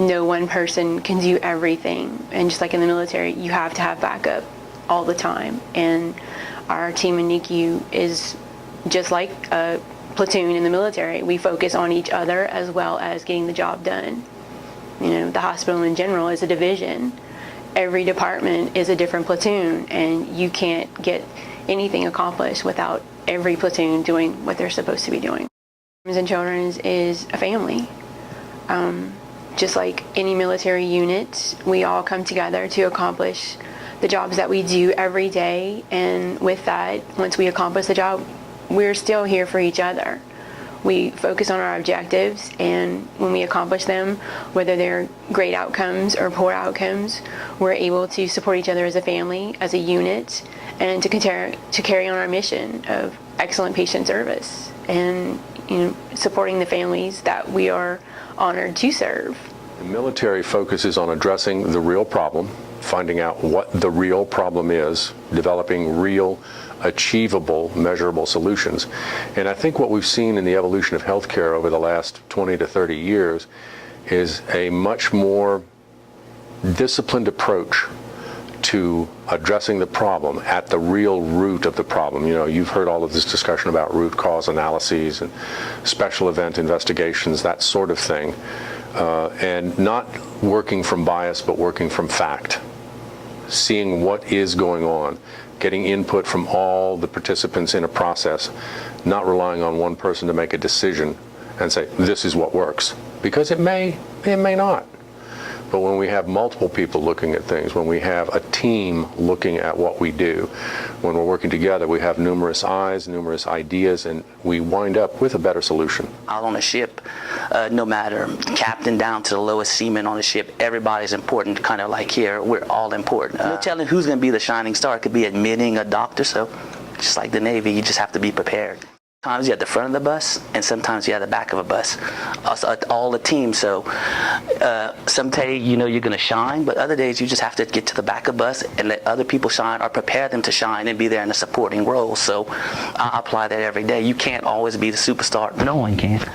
no one person can do everything. And just like in the military, you have to have backup all the time. And our team in NICU is just like a platoon in the military. We focus on each other as well as getting the job done. You know, the hospital in general is a division. Every department is a different platoon, and you can't get anything accomplished without every platoon doing what they're supposed to be doing. Women's and Children's is a family. Just like any military unit, we all come together to accomplish the jobs that we do every day, and with that, once we accomplish the job, we're still here for each other. We focus on our objectives, and when we accomplish them, whether they're great outcomes or poor outcomes, we're able to support each other as a family, as a unit, and to carry on our mission of excellent patient service and, you know, supporting the families that we are honored to serve. The military focuses on addressing the real problem, finding out what the real problem is, developing real, achievable, measurable solutions. And I think what we've seen in the evolution of healthcare over the last 20 to 30 years is a much more disciplined approach to addressing the problem at the real root of the problem. You know, you've heard all of this discussion about root cause analyses and special event investigations, that sort of thing, and not working from bias, but working from fact, seeing what is going on, getting input from all the participants in a process, not relying on one person to make a decision and say, this is what works, because it may not. But when we have multiple people looking at things, when we have a team looking at what we do, when we're working together, we have numerous eyes, numerous ideas, and we wind up with a better solution. Out on a ship, no matter captain down to the lowest seaman on the ship, everybody's important, kind of like here, we're all important. No telling who's going to be the shining star. It could be admitting a doctor, so just like the Navy, you just have to be prepared. Sometimes you're at the front of the bus, and sometimes you're at the back of a bus. All the team, so some days you know you're going to shine, but other days you just have to get to the back of the bus and let other people shine or prepare them to shine and be there in a supporting role. So I apply that every day. You can't always be the superstar. No one can.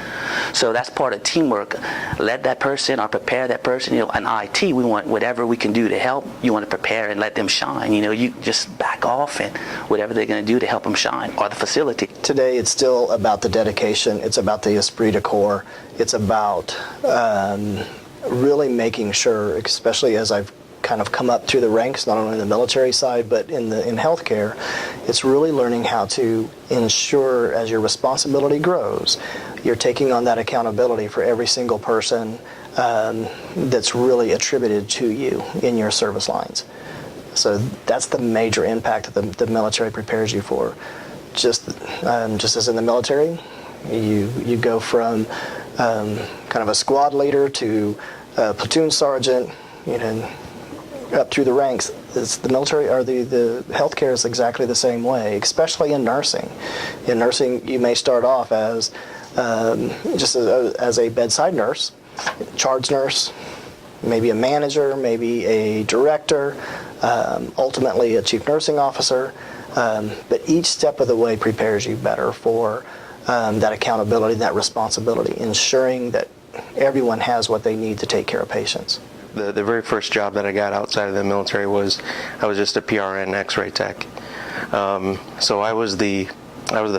So that's part of teamwork. Let that person or prepare that person. You know, in IT, we want whatever we can do to help. You want to prepare and let them shine. You know, you just back off and whatever they're going to do to help them shine, or the facility. Today, it's still about the dedication. It's about the esprit de corps. It's about really making sure, especially as I've kind of come up through the ranks, not only in the military side, but in healthcare, it's really learning how to ensure as your responsibility grows, you're taking on that accountability for every single person that's really attributed to you in your service lines. So that's the major impact that the military prepares you for. Just as in the military, you go from kind of a squad leader to a platoon sergeant, you know, up through the ranks. It's the military, or the healthcare is exactly the same way, especially in nursing. In nursing, you may start off as just as a bedside nurse, charge nurse, maybe a manager, maybe a director, ultimately a chief nursing officer. But each step of the way prepares you better for that accountability, that responsibility, ensuring that everyone has what they need to take care of patients. The very first job that I got outside of the military I was just a PRN X-ray tech. So I was the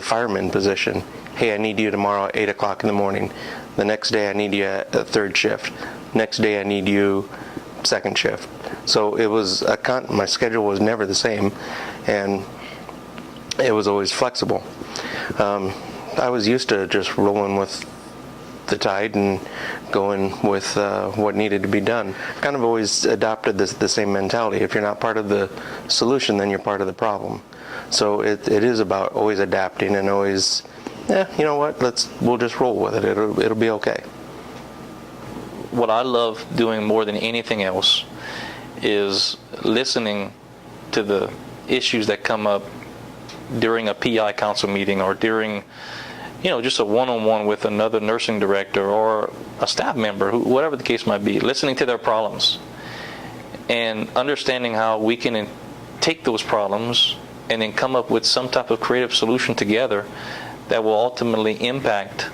fireman position. Hey, I need you tomorrow at 8 o'clock in the morning. The next day I need you at the third shift. Next day I need you second shift. So it was my schedule was never the same, and it was always flexible. I was used to just rolling with the tide and going with what needed to be done. Kind of always adopted the same mentality. If you're not part of the solution, then you're part of the problem. So it is about always adapting and always, you know what, we'll just roll with it. It'll be okay. What I love doing more than anything else is listening to the issues that come up during a PI council meeting, or during, you know, just a one-on-one with another nursing director or a staff member, whatever the case might be, listening to their problems and understanding how we can take those problems and then come up with some type of creative solution together that will ultimately impact,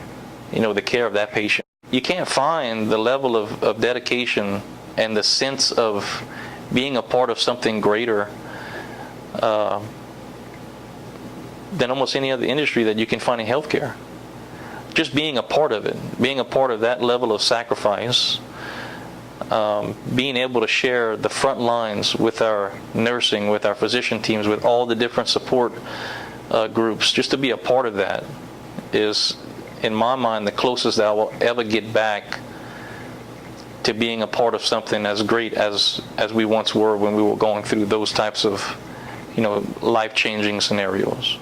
you know, the care of that patient. you can't find the level of dedication and the sense of being a part of something greater than almost any other industry that you can find in healthcare. Just being a part of it, being a part of that level of sacrifice, being able to share the front lines with our nursing, with our physician teams, with all the different support groups, just to be a part of that is, in my mind, the closest that I will ever get back to being a part of something as great as we once were when we were going through those types of, life-changing scenarios.